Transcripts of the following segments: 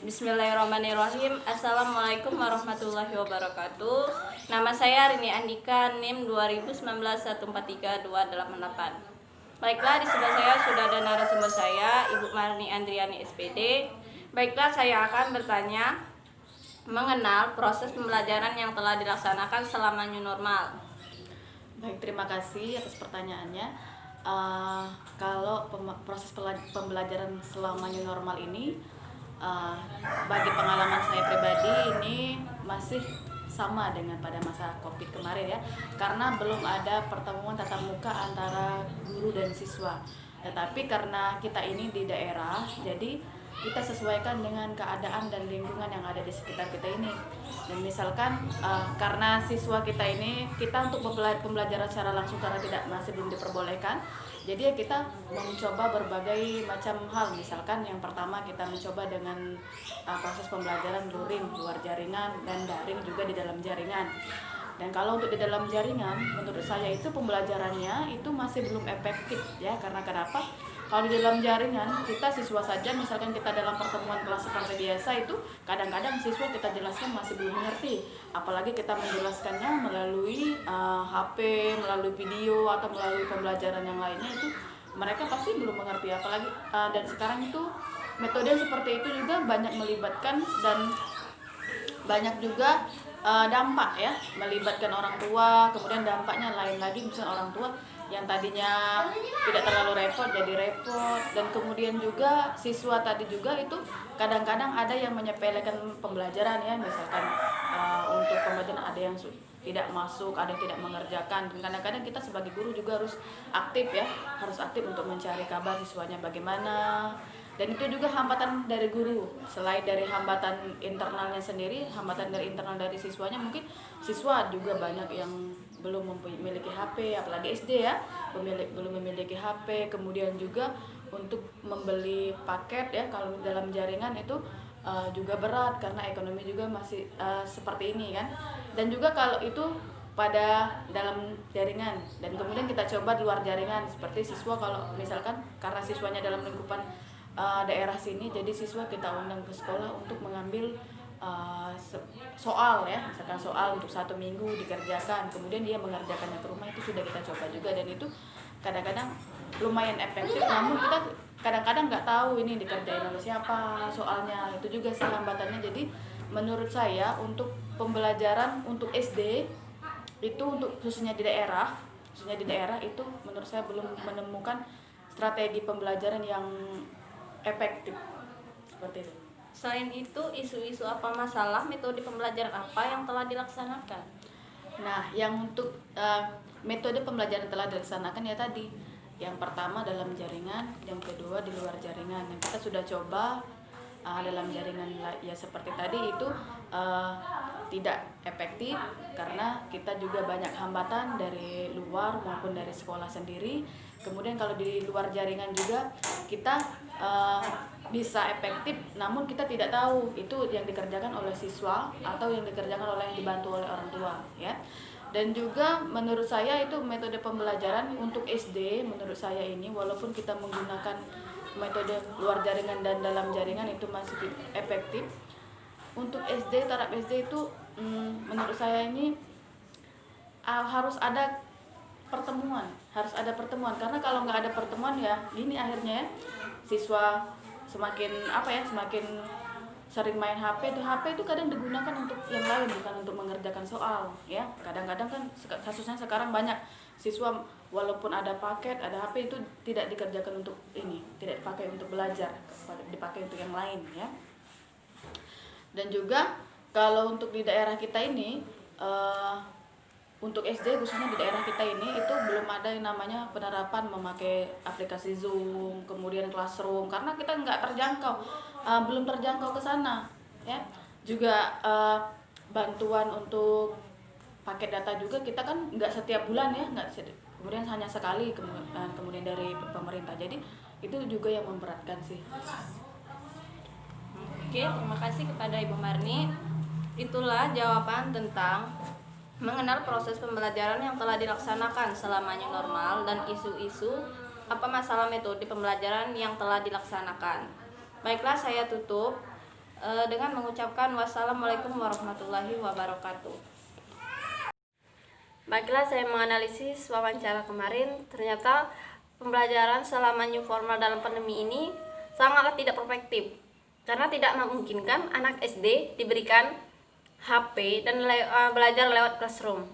Bismillahirrahmanirrahim. Assalamualaikum warahmatullahi wabarakatuh. Nama saya Rini Andika, NIM 2019143288. Baiklah, di sebelah saya sudah ada narasumber saya, Ibu Marni Andriani SPD. Baiklah, saya akan bertanya mengenal proses pembelajaran yang telah dilaksanakan selama new normal. Baik, terima kasih atas pertanyaannya. Kalau proses pembelajaran selama new normal ini, bagi pengalaman saya pribadi ini masih sama dengan pada masa COVID kemarin ya, karena belum ada pertemuan tatap muka antara guru dan siswa. Tetapi karena kita ini di daerah, jadi kita sesuaikan dengan keadaan dan lingkungan yang ada di sekitar kita ini. Dan misalkan karena siswa kita ini, kita untuk pembelajaran secara langsung karena masih belum diperbolehkan, jadi kita mencoba berbagai macam hal. Misalkan yang pertama kita mencoba dengan proses pembelajaran luring, luar jaringan, dan daring juga di dalam jaringan. Dan kalau untuk di dalam jaringan, menurut saya itu pembelajarannya itu masih belum efektif ya. Karena kenapa? Kalau di dalam jaringan, kita siswa saja, misalkan kita dalam pertemuan kelas seperti biasa itu, kadang-kadang siswa kita jelaskan masih belum mengerti. Apalagi kita menjelaskannya melalui HP, melalui video, atau melalui pembelajaran yang lainnya, itu mereka pasti belum mengerti. Apalagi dan sekarang itu metode seperti itu juga banyak melibatkan dan banyak juga dampak ya, melibatkan orang tua. Kemudian dampaknya lain lagi, misalnya orang tua yang tadinya tidak terlalu repot jadi repot, dan kemudian juga siswa tadi juga itu kadang-kadang ada yang menyepelekan pembelajaran ya. Misalkan untuk pembelajaran ada yang tidak masuk, ada yang tidak mengerjakan, dan kadang-kadang kita sebagai guru juga harus aktif ya, harus aktif untuk mencari kabar siswanya bagaimana. Dan itu juga hambatan dari guru, selain dari hambatan internalnya sendiri, hambatan dari internal dari siswanya, mungkin siswa juga banyak yang belum memiliki HP, apalagi SD ya, belum memiliki HP. Kemudian juga untuk membeli paket ya, kalau dalam jaringan itu juga berat karena ekonomi juga masih seperti ini kan. Dan juga kalau itu pada dalam jaringan, dan kemudian kita coba di luar jaringan, seperti siswa kalau misalkan karena siswanya dalam lingkupan daerah sini, jadi siswa kita undang ke sekolah untuk mengambil soal ya, misalkan soal untuk 1 minggu dikerjakan, kemudian dia mengerjakannya ke rumah. Itu sudah kita coba juga, dan itu kadang-kadang lumayan efektif. Namun kita kadang-kadang nggak tahu ini dikerjain oleh siapa soalnya, itu juga sih hambatannya. Jadi menurut saya untuk pembelajaran untuk SD itu, untuk khususnya di daerah itu menurut saya belum menemukan strategi pembelajaran yang efektif seperti itu. Selain itu, isu-isu apa masalah metode pembelajaran apa yang telah dilaksanakan? Nah, yang untuk metode pembelajaran telah dilaksanakan ya tadi, yang pertama dalam jaringan, yang kedua di luar jaringan. Yang kita sudah coba dalam jaringan ya seperti tadi itu tidak efektif karena kita juga banyak hambatan dari luar maupun dari sekolah sendiri. Kemudian kalau di luar jaringan juga kita bisa efektif, namun kita tidak tahu itu yang dikerjakan oleh siswa atau yang dikerjakan oleh yang dibantu oleh orang tua ya. Dan juga menurut saya itu metode pembelajaran untuk SD, menurut saya ini walaupun kita menggunakan metode luar jaringan dan dalam jaringan itu masih efektif. Untuk SD, taraf SD itu menurut saya ini harus ada pertemuan, karena kalau nggak ada pertemuan ya ini akhirnya ya, siswa semakin sering main HP itu kadang digunakan untuk yang lain, bukan untuk mengerjakan soal ya. Kadang-kadang kan kasusnya sekarang banyak siswa walaupun ada paket, ada HP itu tidak dikerjakan untuk ini, tidak dipakai untuk belajar, dipakai untuk yang lain ya. Dan juga kalau untuk di daerah kita ini untuk SD khususnya di daerah kita ini itu belum ada yang namanya penerapan memakai aplikasi Zoom, kemudian Classroom, karena kita nggak terjangkau, belum terjangkau ke sana ya. Juga bantuan untuk paket data juga kita kan nggak setiap bulan ya, kemudian hanya sekali kemudian dari pemerintah. Jadi itu juga yang memberatkan sih. Oke, terima kasih kepada Ibu Marni. Itulah jawaban tentang mengenal proses pembelajaran yang telah dilaksanakan selama new normal dan isu-isu apa masalah metode pembelajaran yang telah dilaksanakan. Baiklah, saya tutup dengan mengucapkan wassalamualaikum warahmatullahi wabarakatuh. Baiklah, saya menganalisis wawancara kemarin. Ternyata pembelajaran selama new formal dalam pandemi ini sangatlah tidak efektif, karena tidak memungkinkan anak SD diberikan HP dan belajar lewat classroom.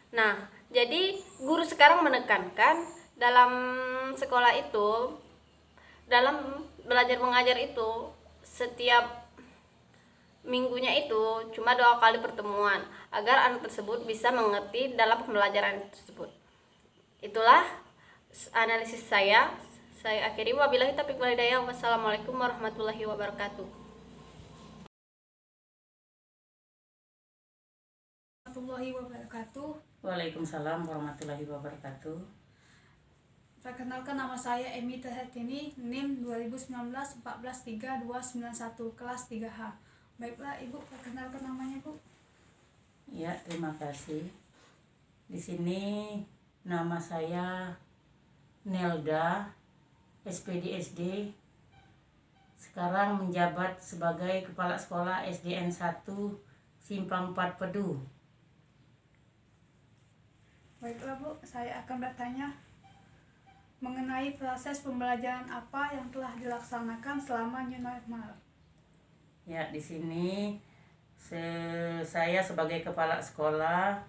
Nah, jadi guru sekarang menekankan dalam sekolah itu, dalam belajar mengajar itu, setiap minggunya itu cuma 2 kali pertemuan agar anak tersebut bisa mengerti dalam pembelajaran tersebut. Itulah analisis saya. Saya akhiri, wabillahi taufiq wal hidayah. Wassalamualaikum warahmatullahi wabarakatuh. Warahmatullahi wabarakatuh. Waalaikumsalam warahmatullahi wabarakatuh. Perkenalkan, nama saya Emi Terhetini, NIM 2019-14-3291, kelas 3H. Baiklah Ibu, perkenalkan namanya Bu. Ya, terima kasih. Di sini nama saya Nelda, SPD SD. Sekarang menjabat sebagai Kepala Sekolah SDN 1 Simpang 4 Pedu. Baiklah Bu, saya akan bertanya mengenai proses pembelajaran apa yang telah dilaksanakan selama new normal. Ya, di sini saya sebagai kepala sekolah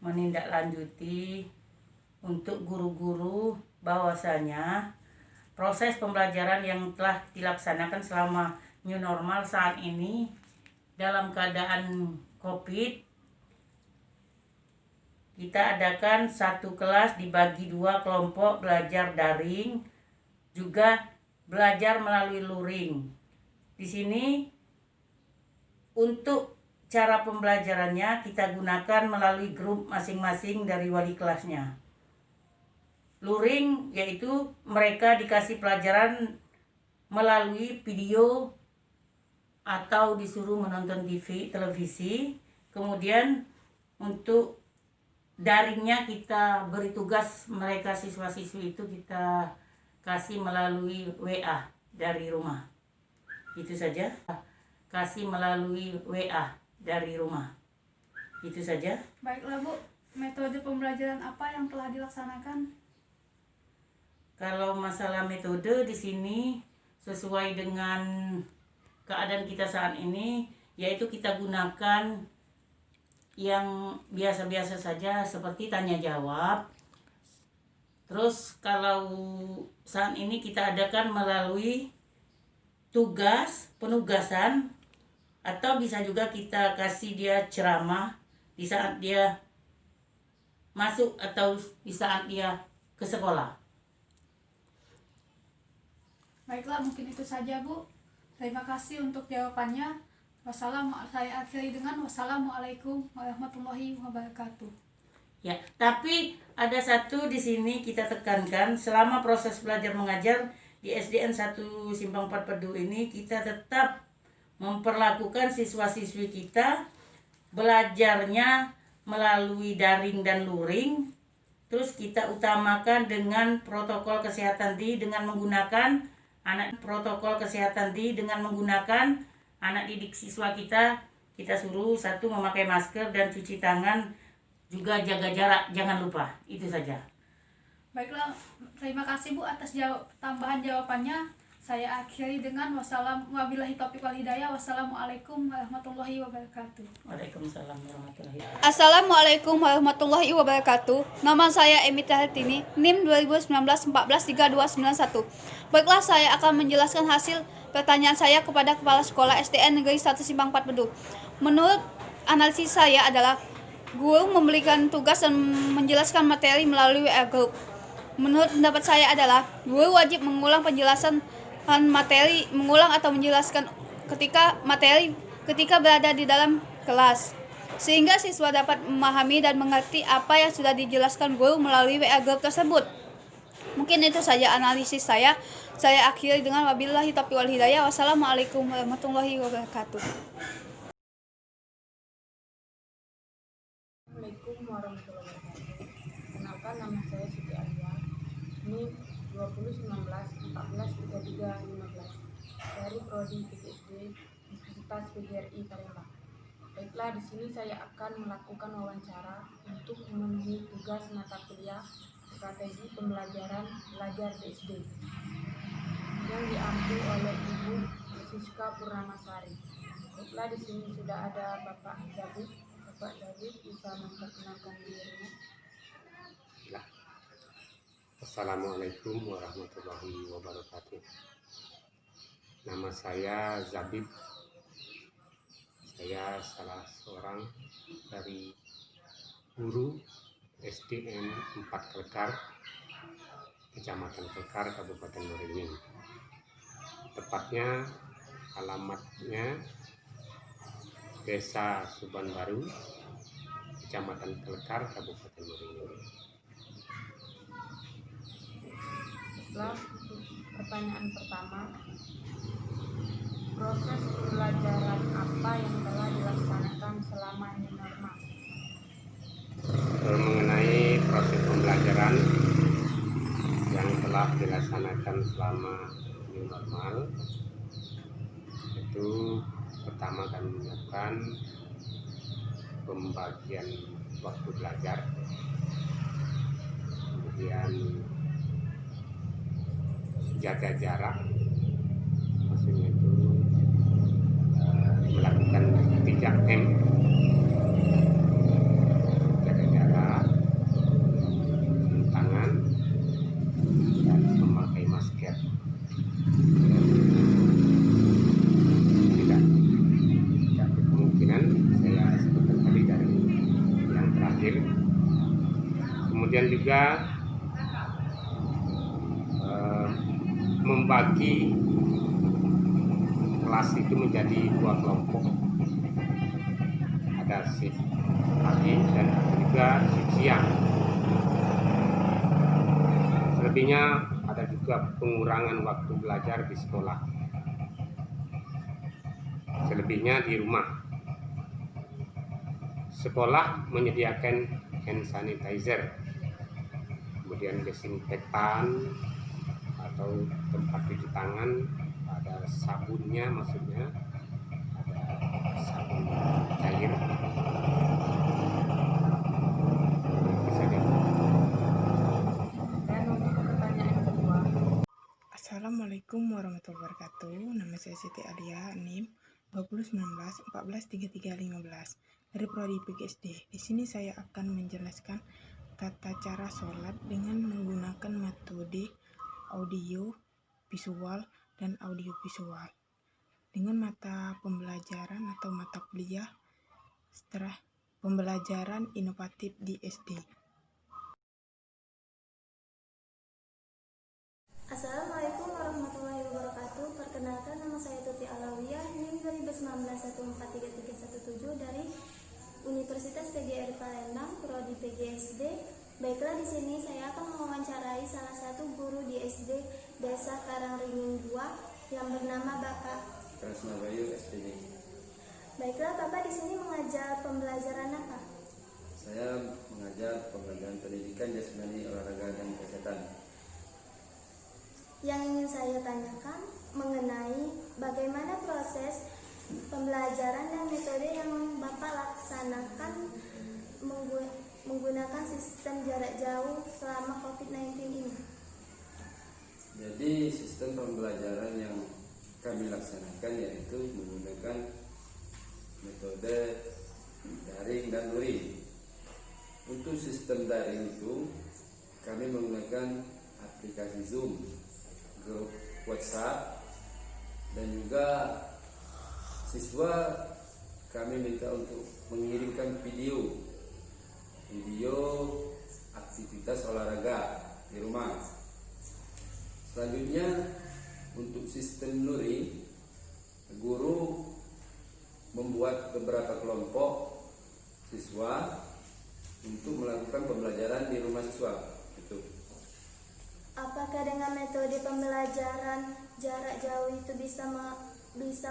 menindaklanjuti untuk guru-guru bahwasanya proses pembelajaran yang telah dilaksanakan selama new normal saat ini dalam keadaan COVID, kita adakan satu kelas dibagi 2 kelompok belajar daring, juga belajar melalui luring. Di sini untuk cara pembelajarannya kita gunakan melalui grup masing-masing dari wali kelasnya. Luring yaitu mereka dikasih pelajaran melalui video atau disuruh menonton televisi. Kemudian untuk daringnya kita beri tugas mereka siswa-siswi itu kita kasih melalui WA dari rumah. Itu saja. Kasih melalui WA dari rumah. Itu saja. Baiklah Bu, metode pembelajaran apa yang telah dilaksanakan? Kalau masalah metode di sini sesuai dengan keadaan kita saat ini, yaitu kita gunakan yang biasa-biasa saja seperti tanya jawab. Terus kalau saat ini kita adakan melalui penugasan, atau bisa juga kita kasih dia ceramah di saat dia masuk atau di saat dia ke sekolah. Baiklah, mungkin itu saja Bu. Terima kasih untuk jawabannya. Saya akhiri dengan wassalamualaikum warahmatullahi wabarakatuh. Ya, tapi ada satu di sini kita tekankan, selama proses belajar mengajar di SDN 1 Simpang 4 Pedu ini kita tetap memperlakukan siswa-siswi kita belajarnya melalui daring dan luring. Terus kita utamakan dengan protokol kesehatan dengan menggunakan anak didik siswa kita suruh satu memakai masker dan cuci tangan, juga jaga jarak, jangan lupa. Itu saja. Baiklah, terima kasih Bu atas tambahan jawabannya. Saya akhiri dengan wabillahi taufiq wal hidayah. Wassalamualaikum warahmatullahi wabarakatuh. Waalaikumsalam warahmatullahi wabarakatuh. Assalamualaikum warahmatullahi wabarakatuh. Nama saya Emi Terhetini, NIM 2019-14-3291. Baiklah, saya akan menjelaskan hasil pertanyaan saya kepada Kepala Sekolah SDN Negeri 1 Simpang 4 Pedu. Menurut analisis saya adalah guru memberikan tugas dan menjelaskan materi melalui WA Group. Menurut pendapat saya adalah guru wajib mengulang atau menjelaskan ketika berada di dalam kelas, sehingga siswa dapat memahami dan mengerti apa yang sudah dijelaskan guru melalui WA Group tersebut. Mungkin itu saja analisis saya. Saya akhiri dengan wabillahi taufiq wal hidayah. Wassalamualaikum warahmatullahi wabarakatuh. Assalamualaikum warahmatullahi wabarakatuh. Kenalkan, nama saya Siti Alia. Ini 2019 14 33 15. dari Prodi PGSD Universitas PGRI Palembang. Baiklah, di sini saya akan melakukan wawancara untuk memenuhi tugas mata kuliah strategi pembelajaran belajar BSD yang diambil oleh Ibu Siska Purnamasari. Baiklah, di sini sudah ada Bapak Zabid. Bapak Zabid bisa memperkenalkan dirinya. Assalamualaikum warahmatullahi wabarakatuh. Nama saya Zabid. Saya salah seorang dari guru SDN 4 Kelkar, Kecamatan Kelkar, Kabupaten Muarujambe. Tepatnya alamatnya Desa Suban Baru, Kecamatan Kelkar, Kabupaten Muarujambe. Baiklah, pertanyaan pertama. Proses pembelajaran apa yang telah dilaksanakan selama new normal? Mengenai proses pembelajaran yang telah dilaksanakan selama new normal, itu pertama kami menyiapkan pembagian waktu belajar, kemudian jaga jarak, maksudnya itu melakukan 3M, jaga jarak, cuci tangan, dan memakai masker. Tidak ada kemungkinan saya sebutkan tadi dari yang terakhir. Kemudian juga membagi kelas itu menjadi 2 kelompok. Ada shift pagi dan ada juga shift siang. Selebihnya ada juga pengurangan waktu belajar di sekolah. Selebihnya di rumah. Sekolah menyediakan hand sanitizer, kemudian desinfektan atau tempat cuci tangan, ada sabunnya, maksudnya ada sabun cair. Bisa Dan untuk pertanyaan kedua. Assalamualaikum warahmatullahi wabarakatuh. Nama saya Siti Alia, NIM 2019-14-33-15 dari Prodi PGSD. Di sini saya akan menjelaskan tata cara sholat dengan menggunakan metode audio visual dan audio visual dengan mata pembelajaran atau mata kuliah setelah pembelajaran inovatif di SD. Assalamualaikum warahmatullahi wabarakatuh. Perkenalkan, nama saya Tuti Alawiyah, NIM 2019-143317 dari Universitas PGRI Palembang, Prodi PGSD. Baiklah, di sini saya akan mewawancarai salah satu guru di SD Desa Karangringin 2 yang bernama Bapak Krasnabayu SPD. Baiklah, Bapak di sini mengajar pembelajaran apa? Saya mengajar pembelajaran pendidikan jasmani, olahraga, dan kesehatan. Yang ingin saya tanyakan mengenai bagaimana proses pembelajaran dan metode yang Bapak laksanakan menggunakan sistem jarak jauh selama COVID-19 ini. Jadi sistem pembelajaran yang kami laksanakan yaitu menggunakan metode daring dan luring. Untuk sistem daring itu kami menggunakan aplikasi Zoom, grup WhatsApp, dan juga siswa kami minta untuk mengirimkan video aktivitas olahraga di rumah. Selanjutnya untuk sistem luring, guru membuat beberapa kelompok siswa untuk melakukan pembelajaran di rumah siswa. Itu. Apakah dengan metode pembelajaran jarak jauh itu bisa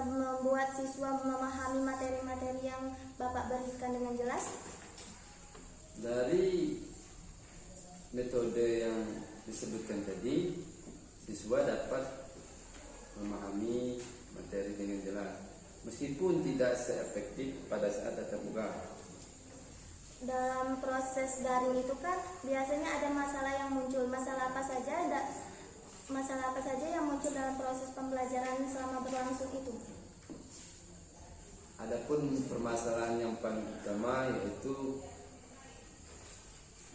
membuat siswa memahami materi-materi yang Bapak berikan dengan jelas? Dari metode yang disebutkan tadi, siswa dapat memahami meskipun tidak seefektif pada saat tatap muka. Dalam proses daring itu kan biasanya ada masalah yang muncul. Masalah apa saja yang muncul dalam proses pembelajaran selama berlangsung itu? Adapun permasalahan yang paling utama yaitu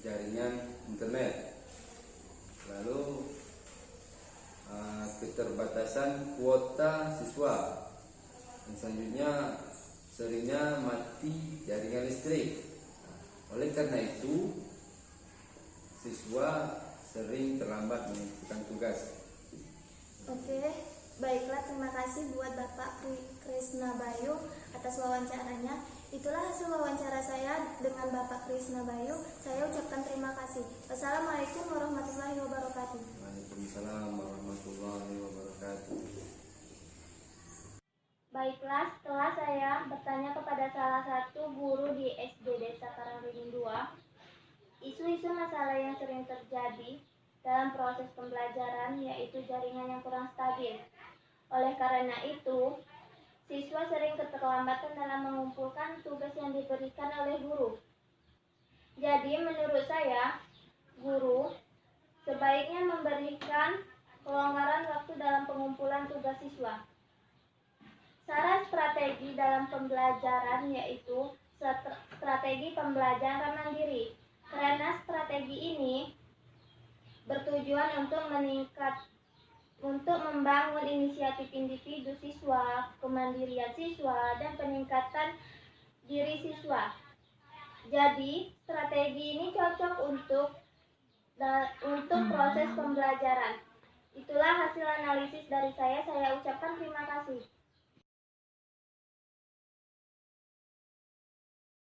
jaringan internet, lalu keterbatasan kuota siswa, dan selanjutnya seringnya mati jaringan listrik. Oleh karena itu, siswa sering terlambat menunjukkan tugas. Oke, baiklah, terima kasih buat Bapak Krisna Bayu atas wawancaranya. Itulah hasil wawancara saya dengan Bapak Krisna Bayu. Saya ucapkan terima kasih. Wassalamualaikum warahmatullahi wabarakatuh. Waalaikumsalam warahmatullahi wabarakatuh. Baiklah, setelah saya bertanya kepada salah satu guru di SD Desa Karangringin 2, isu-isu masalah yang sering terjadi dalam proses pembelajaran yaitu jaringan yang kurang stabil. Oleh karena itu, siswa sering keterlambatan dalam mengumpulkan tugas yang diberikan oleh guru. Jadi, menurut saya, guru sebaiknya memberikan kelonggaran waktu dalam pengumpulan tugas siswa. Saran strategi dalam pembelajaran yaitu strategi pembelajaran mandiri. Karena strategi ini bertujuan untuk membangun inisiatif individu siswa, kemandirian siswa, dan peningkatan diri siswa. Jadi, strategi ini cocok untuk proses pembelajaran. Itulah hasil analisis dari saya ucapkan